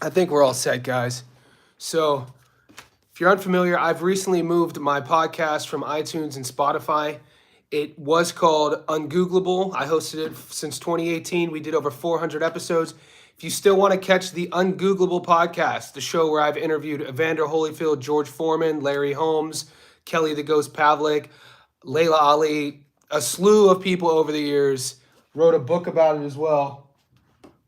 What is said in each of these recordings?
I think we're all set, guys. So, if you're unfamiliar, I've recently moved my podcast from iTunes and Spotify. It was called Ungoogleable. I hosted it since 2018. We did over 400 episodes. If you still want to catch the Ungoogleable podcast, the show where I've interviewed Evander Holyfield, George Foreman, Larry Holmes, Kelly the Ghost Pavlik, Layla Ali, a slew of people over the years, wrote a book about it as well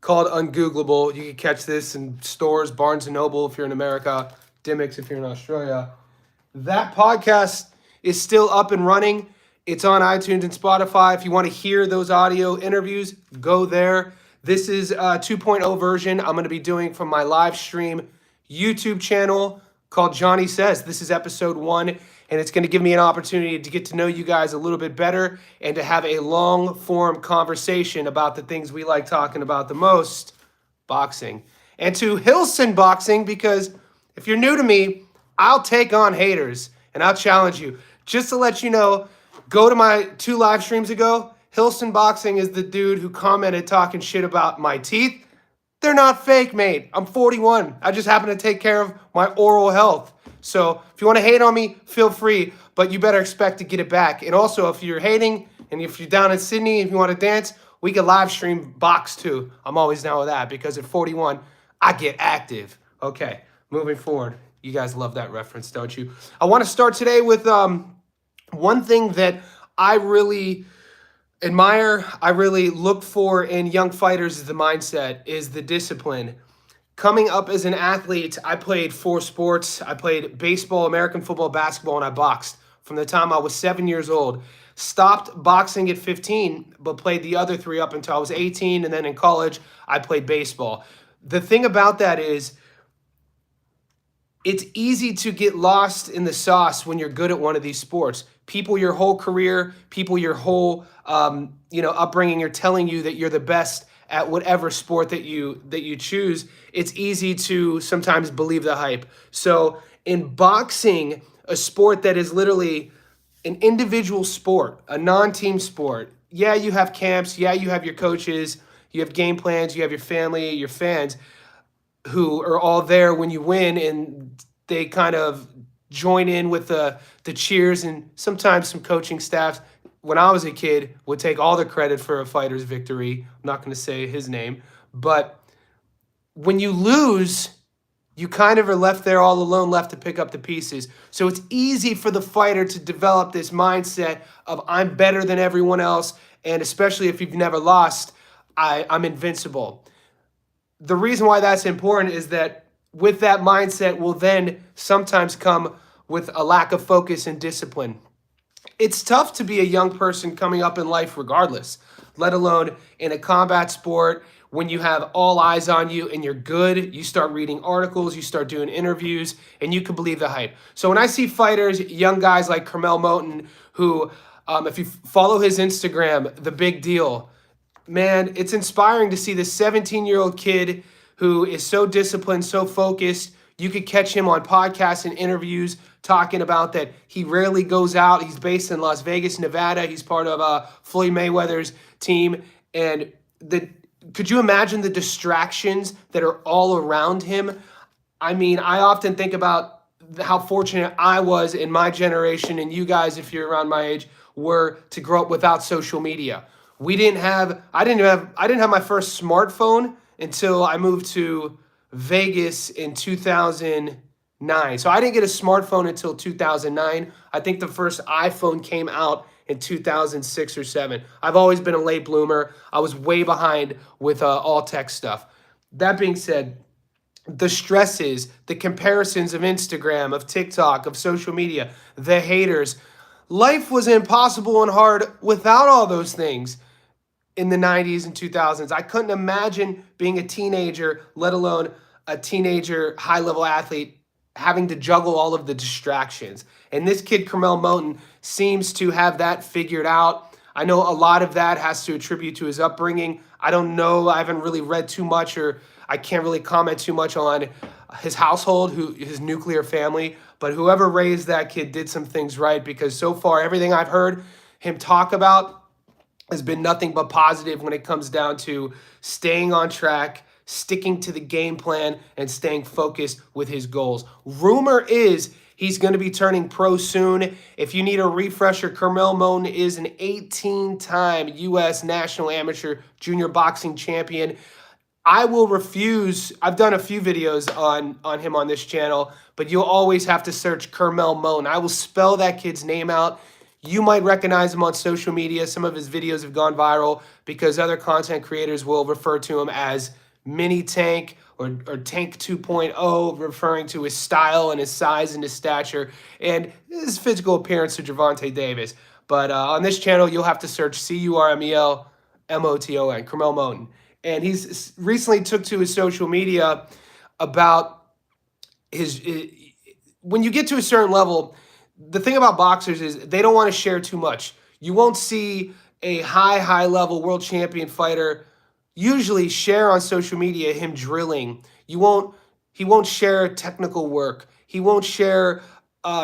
called Ungoogleable. You can catch this in stores, Barnes& and Noble if you're in America, Dimmicks if you're in Australia. That podcast is still up and running. It's on iTunes and Spotify. If you want to hear those audio interviews, go there. This is a 2.0 version I'm going to be doing from my live stream YouTube channel called Jonny Says. This is episode 1, and it's going to give me an opportunity to get to know you guys a little bit better and to have a long-form conversation about the things we like talking about the most, boxing. And to Hilson Boxing, because if you're new to me, I'll take on haters, and I'll challenge you. Just to let you know, go to my 2 live streams ago. Hilson Boxing is the dude who commented talking shit about my teeth. They're not fake, mate. I'm 41. I just happen to take care of my oral health. So if you want to hate on me, feel free, but you better expect to get it back. And also, if you're hating and if you're down in Sydney, if you want to dance, we can live stream box too. I'm always down with that because at 41, I get active. Okay, moving forward. You guys love that reference, don't you? I want to start today with one thing that I really admire, I really look for in young fighters is the mindset, is the discipline. Coming up as an athlete, I played 4 sports. I played baseball, American football, basketball, and I boxed from the time I was 7 years old. Stopped boxing at 15, but played the other 3 up until I was 18, and then in college, I played baseball. The thing about that is, it's easy to get lost in the sauce when you're good at one of these sports. People your whole career, people your whole upbringing are telling you that you're the best at whatever sport that you choose. It's easy to sometimes believe the hype. So in boxing, a sport that is literally an individual sport, a non-team sport, yeah, you have camps, yeah, you have your coaches, you have game plans, you have your family, your fans, who are all there when you win, and they kind of join in with the cheers, and sometimes some coaching staffs, when I was a kid, would take all the credit for a fighter's victory. I'm not going to say his name, but when you lose, you kind of are left there all alone, left to pick up the pieces. So it's easy for the fighter to develop this mindset of I'm better than everyone else, and especially if you've never lost, I'm invincible. The reason why that's important is that with that mindset will then sometimes come with a lack of focus and discipline. It's tough to be a young person coming up in life regardless, let alone in a combat sport when you have all eyes on you and you're good. You start reading articles, you start doing interviews, and you can believe the hype. So when I see fighters, young guys like Curmel Moton, who, if you follow his Instagram, The Big Deal, man, it's inspiring to see this 17-year-old kid who is so disciplined, so focused. You could catch him on podcasts and interviews talking about that he rarely goes out. He's based in Las Vegas, Nevada. He's part of Floyd Mayweather's team. And could you imagine the distractions that are all around him? I mean, I often think about how fortunate I was in my generation, and you guys, if you're around my age, were to grow up without social media. I didn't have my first smartphone until I moved to Vegas in 2009. So I didn't get a smartphone until 2009. I think the first iPhone came out in 2006 or 7. I've always been a late bloomer. I was way behind with all tech stuff. That being said, the stresses, the comparisons of Instagram, of TikTok, of social media, the haters, life was impossible and hard without all those things. In the 90s and 2000s, I couldn't imagine being a teenager, let alone a teenager high-level athlete, having to juggle all of the distractions. And this kid, Curmel Moton, seems to have that figured out. I know a lot of that has to attribute to his upbringing. I don't know. I haven't really read too much, or I can't really comment too much on his household, his nuclear family. But whoever raised that kid did some things right, because so far, everything I've heard him talk about has been nothing but positive when it comes down to staying on track, sticking to the game plan and staying focused with his goals. Rumor is he's going to be turning pro soon. If you need a refresher, Curmel Moton is an 18-time U.S. National Amateur Junior Boxing Champion. I will refuse. I've done a few videos on him on this channel, but you'll always have to search Curmel Moton. I will spell that kid's name out. You might recognize him on social media. Some of his videos have gone viral because other content creators will refer to him as Mini Tank or Tank 2.0, referring to his style and his size and his stature and his physical appearance to Gervonta Davis. But on this channel, you'll have to search Curmel Moton, Curmel Moton. And he's recently took to his social media about his when you get to a certain level, the thing about boxers is they don't want to share too much. You won't see a high level world champion fighter usually share on social media him drilling. He won't share technical work. He won't share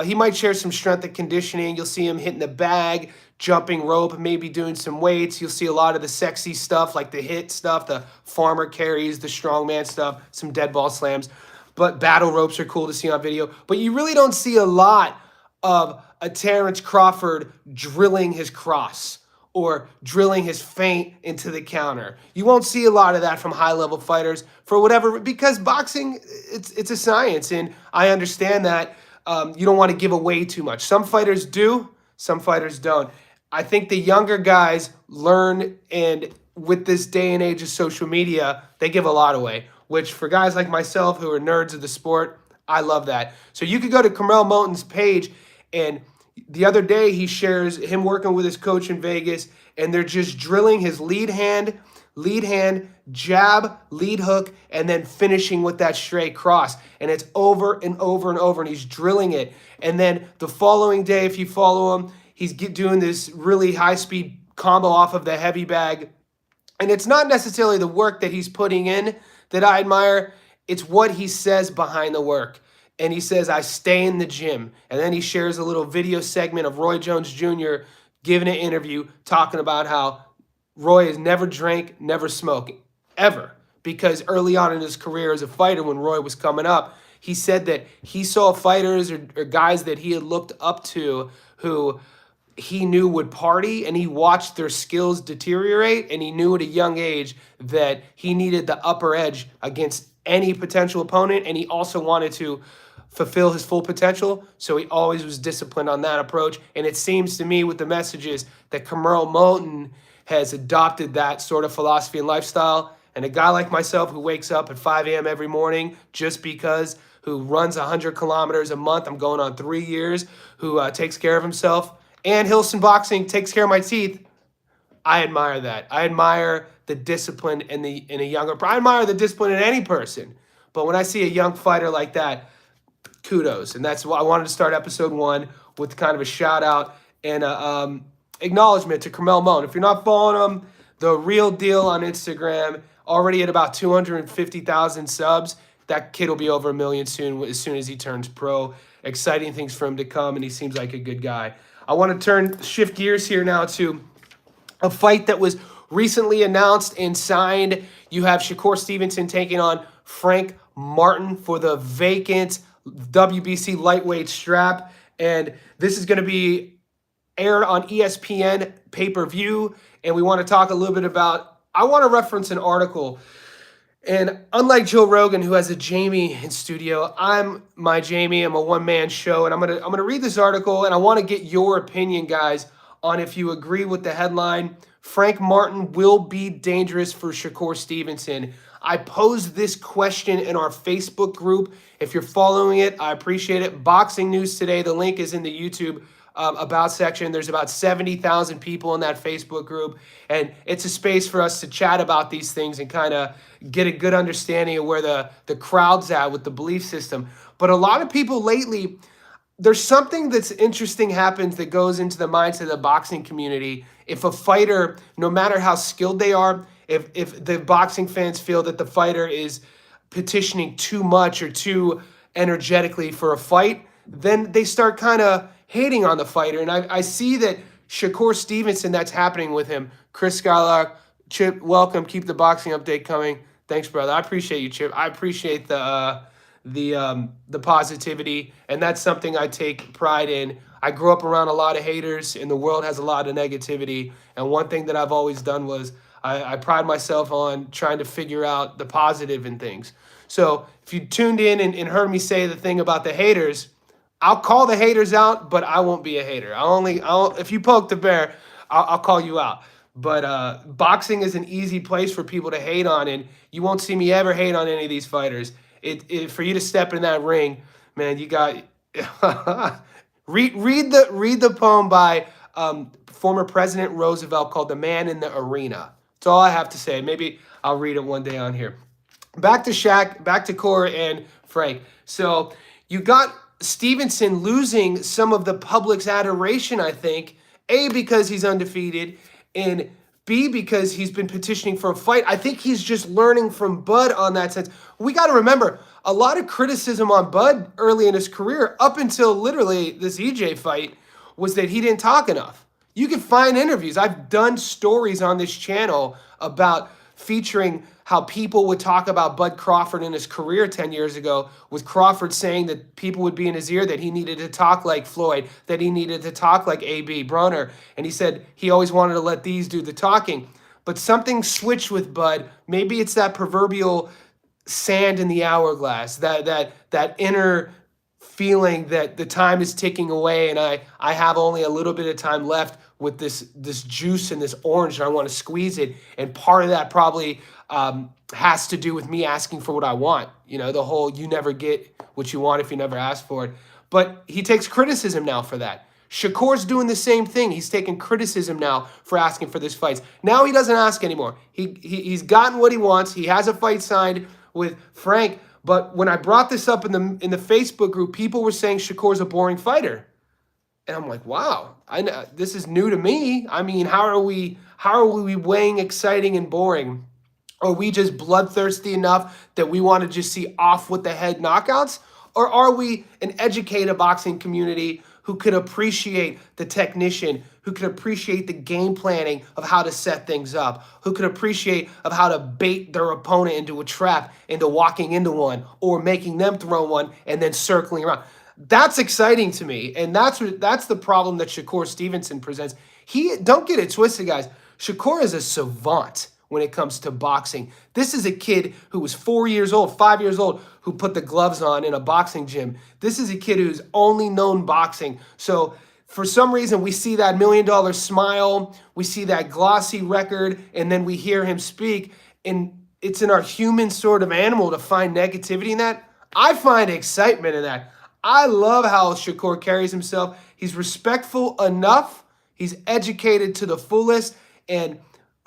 he might share some strength and conditioning. You'll see him hitting the bag, jumping rope, maybe doing some weights. You'll see a lot of the sexy stuff like the hit stuff, the farmer carries, the strongman stuff, some dead ball slams. But battle ropes are cool to see on video. But you really don't see a lot of a Terrence Crawford drilling his cross or drilling his feint into the counter. You won't see a lot of that from high-level fighters for whatever, because boxing, it's a science, and I understand that you don't want to give away too much. Some fighters do, some fighters don't. I think the younger guys learn, and with this day and age of social media, they give a lot away, which for guys like myself who are nerds of the sport, I love that. So you could go to Curmel Moton's page, and the other day he shares him working with his coach in Vegas, and they're just drilling his lead hand, jab, lead hook, and then finishing with that straight cross. And it's over and over and over, and he's drilling it. And then the following day, if you follow him, he's doing this really high-speed combo off of the heavy bag. And it's not necessarily the work that he's putting in that I admire. It's what he says behind the work. And he says, I stay in the gym. And then he shares a little video segment of Roy Jones Jr. giving an interview talking about how Roy has never drank, never smoked, ever. Because early on in his career as a fighter, when Roy was coming up, he said that he saw fighters or guys that he had looked up to who he knew would party, and he watched their skills deteriorate, and he knew at a young age that he needed the upper edge against any potential opponent, and he also wanted to fulfill his full potential, so he always was disciplined on that approach. And it seems to me with the messages that Curmel Moton has adopted that sort of philosophy and lifestyle. And a guy like myself who wakes up at 5 a.m. every morning just because, who runs 100 kilometers a month, I'm going on 3 years, who takes care of himself, and Hilson Boxing takes care of my teeth, I admire that. I admire the discipline in a younger, I admire the discipline in any person. But when I see a young fighter like that, kudos. And that's why I wanted to start episode 1 with kind of a shout out and a acknowledgement to Curmel Moton. If you're not following him, The Real Deal on Instagram, already at about 250,000 subs. That kid will be over 1 million soon as he turns pro. Exciting things for him to come, and he seems like a good guy. I want to shift gears here now to a fight that was recently announced and signed. You have Shakur Stevenson taking on Frank Martin for the vacant WBC lightweight strap. And this is going to be aired on ESPN pay-per-view. And we want to talk a little bit about, I want to reference an article. And unlike Joe Rogan, who has a Jamie in studio, I'm my Jamie. I'm a one-man show, and I'm gonna read this article, and I want to get your opinion, guys, on if you agree with the headline. Frank Martin will be dangerous for Shakur Stevenson. I posed this question in our Facebook group. If you're following it, I appreciate it. Boxing News Today. The link is in the YouTube about section. There's about 70,000 people in that Facebook group, and it's a space for us to chat about these things and kind of get a good understanding of where the crowd's at with the belief system. But a lot of people lately, there's something that's interesting happens that goes into the mindset of the boxing community. If a fighter, no matter how skilled they are, if the boxing fans feel that the fighter is petitioning too much or too energetically for a fight, then they start kind of hating on the fighter. And I see that Shakur Stevenson, that's happening with him. Chris Skylark, Chip, welcome. Keep the boxing update coming. Thanks, brother. I appreciate you, Chip. I appreciate the positivity, and that's something I take pride in. I grew up around a lot of haters, and the world has a lot of negativity. And one thing that I've always done was I pride myself on trying to figure out the positive in things. So if you tuned in and heard me say the thing about the haters, I'll call the haters out, but I won't be a hater. If you poke the bear, I'll call you out. But boxing is an easy place for people to hate on, and you won't see me ever hate on any of these fighters. For you to step in that ring, man, you got read the poem by former President Roosevelt called "The Man in the Arena." That's all I have to say. Maybe I'll read it one day on here. Back to Shaq, back to Cora and Frank. So you got Stevenson losing some of the public's adoration, I think, A, because he's undefeated, and B, because he's been petitioning for a fight. I think he's just learning from Bud on that sense. We got to remember, a lot of criticism on Bud early in his career, up until literally this EJ fight, was that he didn't talk enough. You can find interviews. I've done stories on this channel about featuring how people would talk about Bud Crawford in his career 10 years ago, with Crawford saying that people would be in his ear, that he needed to talk like Floyd, that he needed to talk like A.B. Broner. And he said he always wanted to let these do the talking. But something switched with Bud. Maybe it's that proverbial sand in the hourglass, that inner feeling that the time is ticking away and I have only a little bit of time left with this juice and this orange, and I want to squeeze it. And part of that probably has to do with me asking for what I want. You know, the whole you never get what you want if you never ask for it. But he takes criticism now for that. Shakur's doing the same thing. He's taking criticism now for asking for this fight. Now he doesn't ask anymore. He's gotten what he wants. He has a fight signed with Frank. But when I brought this up in the Facebook group, people were saying Shakur's a boring fighter. And I'm like, wow, I know this is new to me. I mean, how are we weighing exciting and boring? Are we just bloodthirsty enough that we want to just see off with the head knockouts? Or are we an educated boxing community who could appreciate the technician, who could appreciate the game planning of how to set things up, who could appreciate of how to bait their opponent into a trap, into walking into one, or making them throw one and then circling around? That's exciting to me, and that's the problem that Shakur Stevenson presents. Don't get it twisted, guys. Shakur is a savant when it comes to boxing. This is a kid who was 4 years old, 5 years old, who put the gloves on in a boxing gym. This is a kid who's only known boxing. So for some reason, we see that $1 million smile, we see that glossy record, and then we hear him speak, and it's in our human sort of animal to find negativity in that. I find excitement in that. I love how Shakur carries himself. He's respectful enough. He's educated to the fullest. And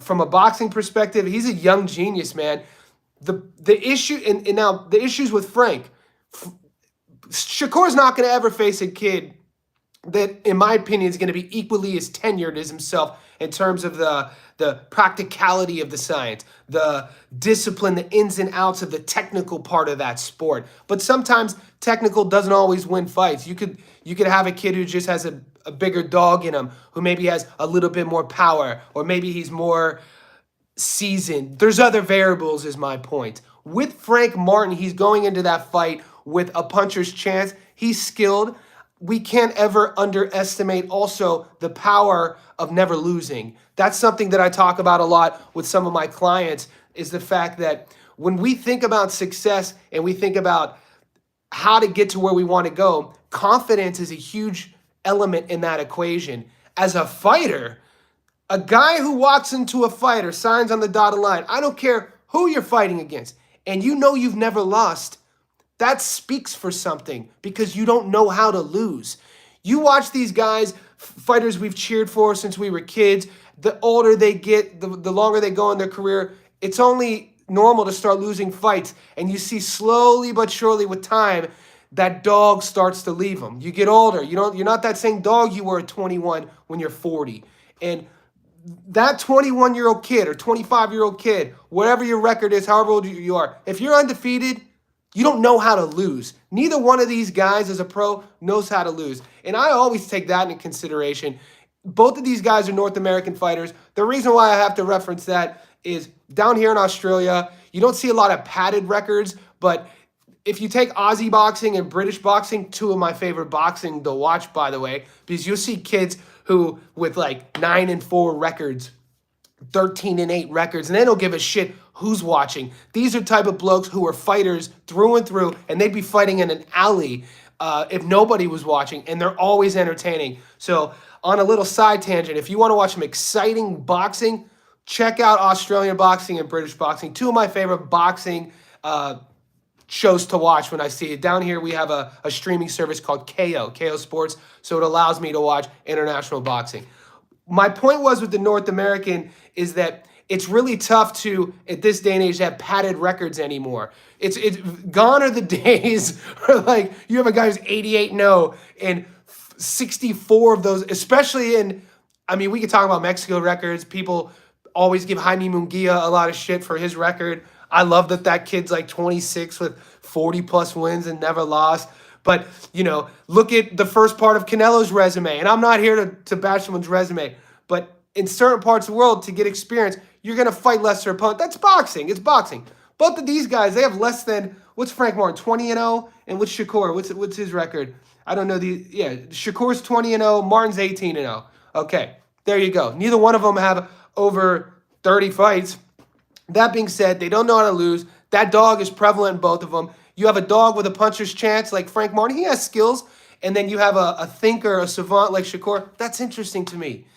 from a boxing perspective, he's a young genius, man. The issue, and now the issues with Frank, Shakur's not going to ever face a kid that, in my opinion, is going to be equally as tenured as himself in terms of the practicality of the science, the discipline, the ins and outs of the technical part of that sport. But sometimes technical doesn't always win fights. You could have a kid who just has a bigger dog in him, who maybe has a little bit more power, or maybe he's more seasoned. There's other variables, is my point. With Frank Martin, he's going into that fight with a puncher's chance. He's skilled. We can't ever underestimate also the power of never losing. That's something that I talk about a lot with some of my clients, is the fact that when we think about success and we think about how to get to where we want to go, confidence is a huge element in that equation. As a fighter, a guy who walks into a fight or signs on the dotted line, I don't care who you're fighting against, and you know you've never lost, that speaks for something, because you don't know how to lose. You watch these guys, fighters we've cheered for since we were kids, the older they get, the longer they go in their career, it's only normal to start losing fights. And you see slowly but surely with time, that dog starts to leave them. You get older. You're not that same dog you were at 21 when you're 40. And that 21-year-old kid or 25-year-old kid, whatever your record is, however old you are, if you're undefeated, you don't know how to lose. Neither one of these guys as a pro knows how to lose. And I always take that into consideration. Both of these guys are North American fighters. The reason why I have to reference that is down here in Australia, You don't see a lot of padded records, but if you take Aussie boxing and British boxing, two of my favorite boxing to watch, by the way, because you'll see kids who with like 9-4 records, 13-8 records, and they don't give a shit who's watching. These are type of blokes who are fighters through and through, and they'd be fighting in an alley if nobody was watching, and they're always entertaining. So on a little side tangent, if you want to watch some exciting boxing, check out Australian boxing and British boxing. Two of my favorite boxing shows to watch when I see it. Down here, we have a streaming service called KO Sports, so it allows me to watch international boxing. My point was with the North American is that it's really tough to, at this day and age, have padded records anymore. It's gone are the days where, like, you have a guy who's 88-0 and 64 of those, especially in, I mean, we could talk about Mexico records. People always give Jaime Munguia a lot of shit for his record. I love that kid's like 26 with 40-plus wins and never lost. But, you know, look at the first part of Canelo's resume. And I'm not here to bash someone's resume. But in certain parts of the world, to get experience, you're going to fight lesser opponents. That's boxing. It's boxing. Both of these guys, they have less than, what's Frank Martin, 20-0? And what's Shakur? What's his record? I don't know. Shakur's 20-0. Martin's 18-0. Okay, there you go. Neither one of them have over 30 fights. That being said, they don't know how to lose. That dog is prevalent in both of them. You have a dog with a puncher's chance like Frank Martin. He has skills. And then you have a thinker, a savant like Shakur. That's interesting to me.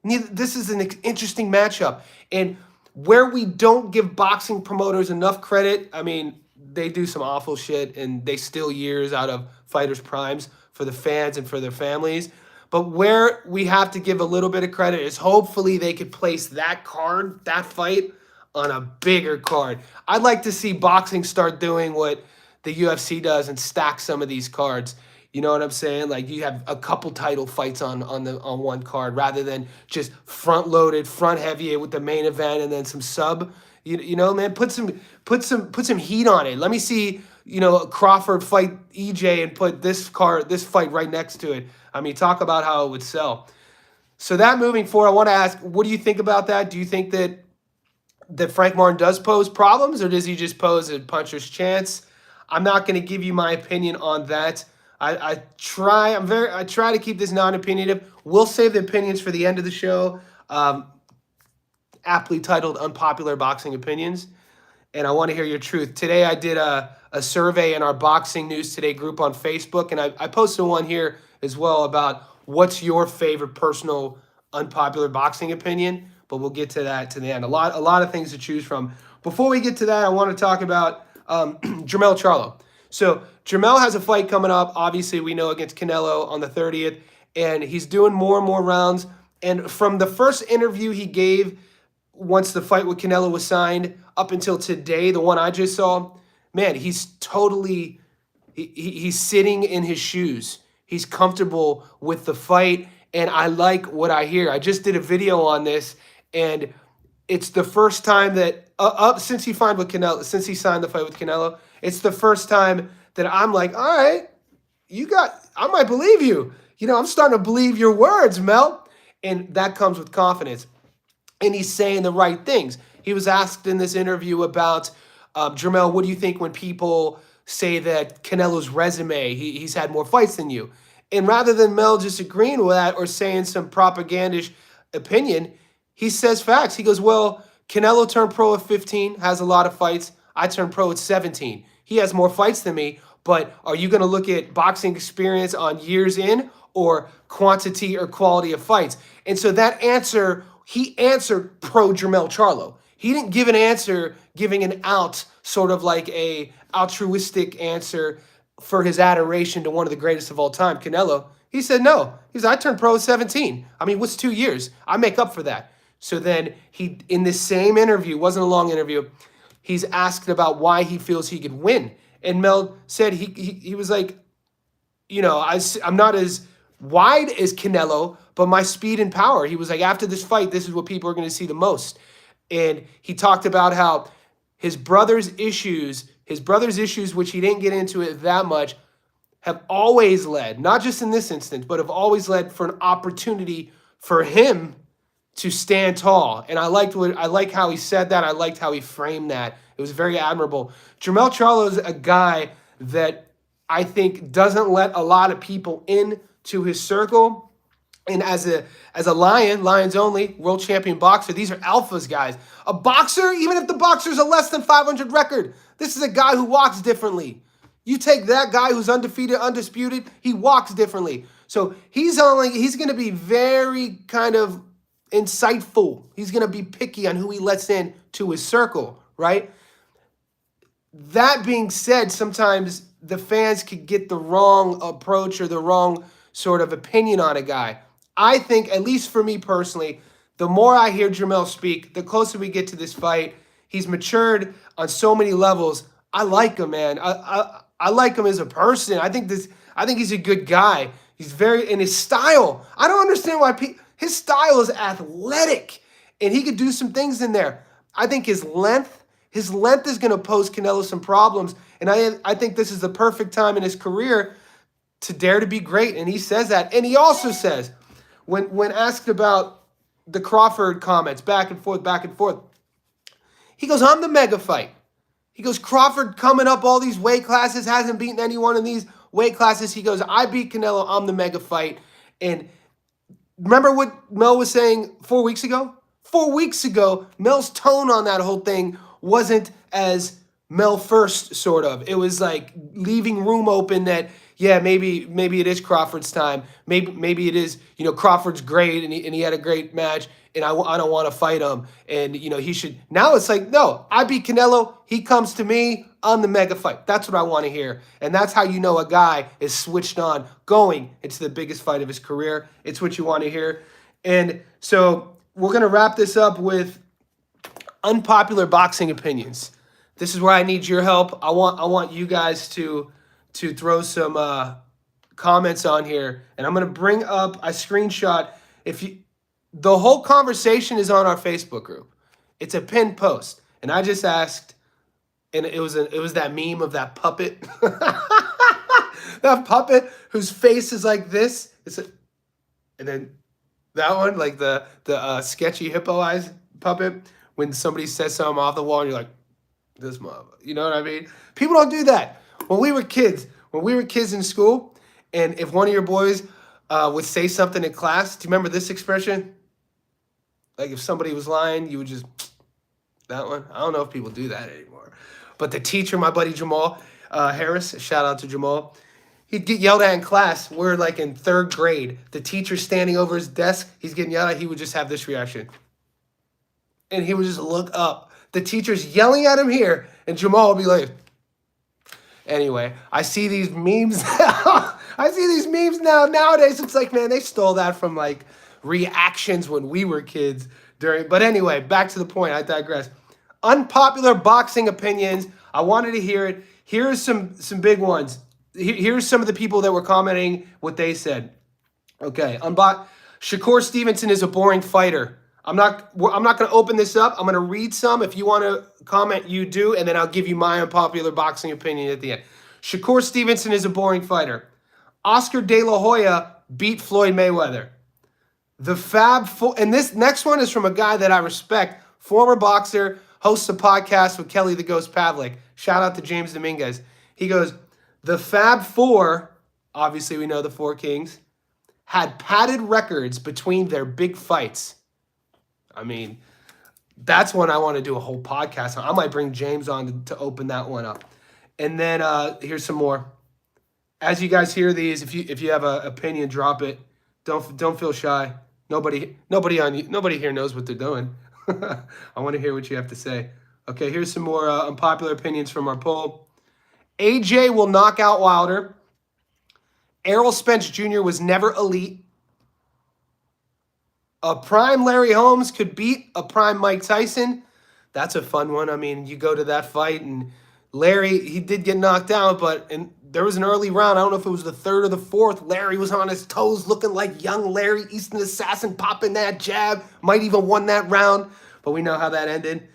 This is an interesting matchup. And where we don't give boxing promoters enough credit, I mean, they do some awful shit and they steal years out of fighters' primes for the fans and for their families. But where we have to give a little bit of credit is hopefully they could place that card, that fight, on a bigger card. I'd like to see boxing start doing what the UFC does and stack some of these cards. You know what I'm saying? Like, you have a couple title fights on one card rather than just front loaded, front heavy with the main event and then some sub. You know, man, put some heat on it. Let me see, you know, Crawford fight EJ and put this fight right next to it. I mean, talk about how it would sell. So that moving forward, I want to ask, what do you think about that? Do you think that Frank Martin does pose problems, or does he just pose a puncher's chance? I'm not going to give you my opinion on that. I try to keep this non-opinionative. We'll save the opinions for the end of the show. Aptly titled Unpopular Boxing Opinions. And I want to hear your truth. Today I did a survey in our Boxing News Today group on Facebook, and I posted one here as well about what's your favorite personal unpopular boxing opinion. But we'll get to that to the end. A lot of things to choose from. Before we get to that, I want to talk about Jermell Charlo. So Jermell has a fight coming up, obviously we know, against Canelo on the 30th, and he's doing more and more rounds. And from the first interview he gave once the fight with Canelo was signed up until today, the one I just saw, man, he's totally, he's sitting in his shoes. He's comfortable with the fight, and I like what I hear. I just did a video on this, and it's the first time that since he signed the fight with Canelo, it's the first time that I'm like, all right, I might believe you. You know, I'm starting to believe your words, Mel. And that comes with confidence. And he's saying the right things. He was asked in this interview about, Jermell, what do you think when people say that Canelo's resume, he's had more fights than you? And rather than Mel just agreeing with that or saying some propagandish opinion, he says facts. He goes, well, Canelo turned pro at 15, has a lot of fights. I turned pro at 17. He has more fights than me, but are you going to look at boxing experience on years in or quantity or quality of fights? And so that answer, he answered pro Jermell Charlo. He didn't give an answer giving an out, sort of like a altruistic answer for his adoration to one of the greatest of all time, Canelo. He said no. He said, I turned pro at 17. I mean, what's 2 years? I make up for that. So then he, in this same interview, wasn't a long interview, he's asked about why he feels he could win. And Mel said he was like, you know, I'm not as wide as Canelo, but my speed and power. He was like, after this fight, this is what people are going to see the most. And he talked about how his brother's issues, which he didn't get into it that much, have always led, not just in this instance, but have always led for an opportunity for him to stand tall. And I like how he said that. I liked how he framed that It was very admirable. Jermell Charlo is a guy that I think doesn't let a lot of people in to his circle. And as a Lions only, world champion boxer, these are alphas, guys. A boxer, even if the boxer's a less than 500 record, this is a guy who walks differently. You take that guy who's undefeated, undisputed, he walks differently. So he's going to be very kind of insightful. He's going to be picky on who he lets in to his circle, right? That being said, sometimes the fans could get the wrong approach or the wrong sort of opinion on a guy. I think, at least for me personally, the more I hear Jermell speak, the closer we get to this fight. He's matured on so many levels. I like him, man. I like him as a person. I think he's a good guy. He's very in his style. I don't understand why his style is athletic, and he could do some things in there. I think his length is going to pose Canelo some problems, and I think this is the perfect time in his career to dare to be great, and he says that. And he also says, when asked about the Crawford comments, back and forth, he goes, I'm the mega fight. He goes, Crawford coming up all these weight classes, hasn't beaten anyone in these weight classes. He goes, I beat Canelo, I'm the mega fight. And remember what Mell was saying 4 weeks ago? 4 weeks ago, Mell's tone on that whole thing wasn't as Mell first, sort of. It was like leaving room open that, yeah, maybe it is Crawford's time. Maybe it is, Crawford's great and he had a great match and I don't want to fight him. And, he should. Now it's like, no, I beat Canelo. He comes to me on the mega fight. That's what I want to hear. And that's how you know a guy is switched on going into the biggest fight of his career. It's what you want to hear. And so we're going to wrap this up with unpopular boxing opinions. This is where I need your help. I want you guys to throw some comments on here, and I'm going to bring up a screenshot. The whole conversation is on our Facebook group. It's a pinned post, and I just asked, and it was that meme of that puppet, that puppet whose face is like this. And then that one, like the sketchy hippo eyes puppet. When somebody says something off the wall, and you're like, this mother, you know what I mean? People don't do that. When we were kids in school, and if one of your boys would say something in class, do you remember this expression? Like if somebody was lying, you would just, that one. I don't know if people do that anymore. But the teacher, my buddy Jamal Harris, shout out to Jamal, he'd get yelled at in class. We're like in 3rd grade. The teacher's standing over his desk. He's getting yelled at. He would just have this reaction. And he would just look up. The teacher's yelling at him here, and Jamal would be like, anyway, I see these memes now. Nowadays. It's like, man, they stole that from like reactions when we were kids. But anyway, back to the point. I digress. Unpopular boxing opinions. I wanted to hear it. Here's some big ones. Here's some of the people that were commenting what they said. Okay, Shakur Stevenson is a boring fighter. I'm not going to open this up. I'm going to read some. If you want to comment, you do, and then I'll give you my unpopular boxing opinion at the end. Shakur Stevenson is a boring fighter. Oscar De La Hoya beat Floyd Mayweather. The Fab Four, and this next one is from a guy that I respect, former boxer, hosts a podcast with Kelly the Ghost Pavlik. Shout out to James Dominguez. He goes, the Fab Four, obviously we know the Four Kings, had padded records between their big fights. I mean, that's one I want to do a whole podcast on. I might bring James on to open that one up. And then here's some more. As you guys hear these, if you have an opinion, drop it. Don't feel shy. Nobody here knows what they're doing. I want to hear what you have to say. Okay, here's some more unpopular opinions from our poll. AJ will knock out Wilder. Errol Spence Jr. was never elite. A prime Larry Holmes could beat a prime Mike Tyson. That's a fun one. I mean, you go to that fight, and Larry, he did get knocked out, but there was an early round. I don't know if it was the 3rd or the 4th. Larry was on his toes looking like young Larry, Easton Assassin, popping that jab. Might even won that round, but we know how that ended.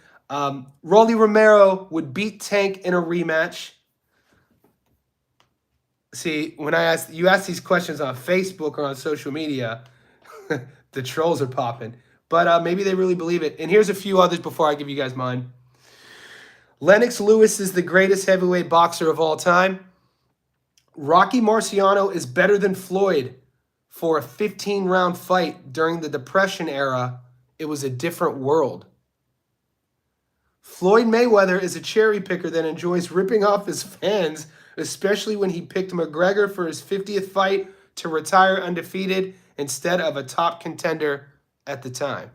Rolly Romero would beat Tank in a rematch. See, when you ask these questions on Facebook or on social media, the trolls are popping. But maybe they really believe it. And here's a few others before I give you guys mine. Lennox Lewis is the greatest heavyweight boxer of all time. Rocky Marciano is better than Floyd for a 15-round fight during the Depression era. It was a different world. Floyd Mayweather is a cherry picker that enjoys ripping off his fans, especially when he picked McGregor for his 50th fight to retire undefeated instead of a top contender at the time.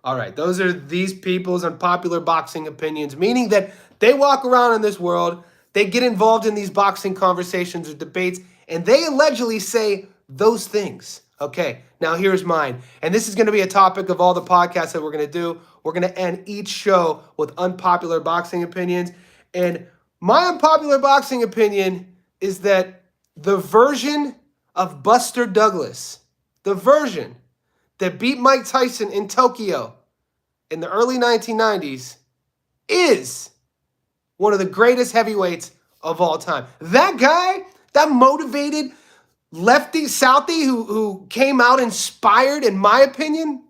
All right, those are these people's unpopular boxing opinions, meaning that they walk around in this world, they get involved in these boxing conversations or debates, and they allegedly say those things. Okay, now here's mine. And this is going to be a topic of all the podcasts that we're going to do. We're going to end each show with unpopular boxing opinions. And my unpopular boxing opinion is that the version of Buster Douglas, the version that beat Mike Tyson in Tokyo in the early 1990s, is one of the greatest heavyweights of all time. That guy, that motivated lefty, Southie, who came out inspired, in my opinion,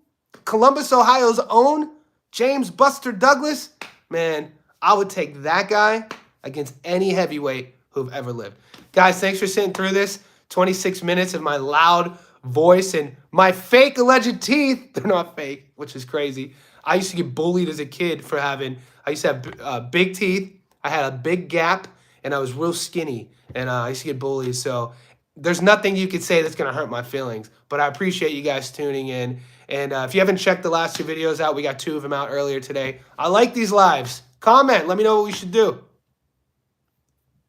Columbus, Ohio's own James Buster Douglas, man, I would take that guy against any heavyweight who've ever lived. Guys, thanks for sitting through this. 26 minutes of my loud voice and my fake alleged teeth. They're not fake, which is crazy. I used to get bullied as a kid for I used to have big teeth. I had a big gap, and I was real skinny, and I used to get bullied. So there's nothing you could say that's going to hurt my feelings. But I appreciate you guys tuning in. And if you haven't checked the last two videos out, we got 2 of them out earlier today. I like these lives. Comment. Let me know what we should do.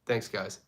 Thanks, guys.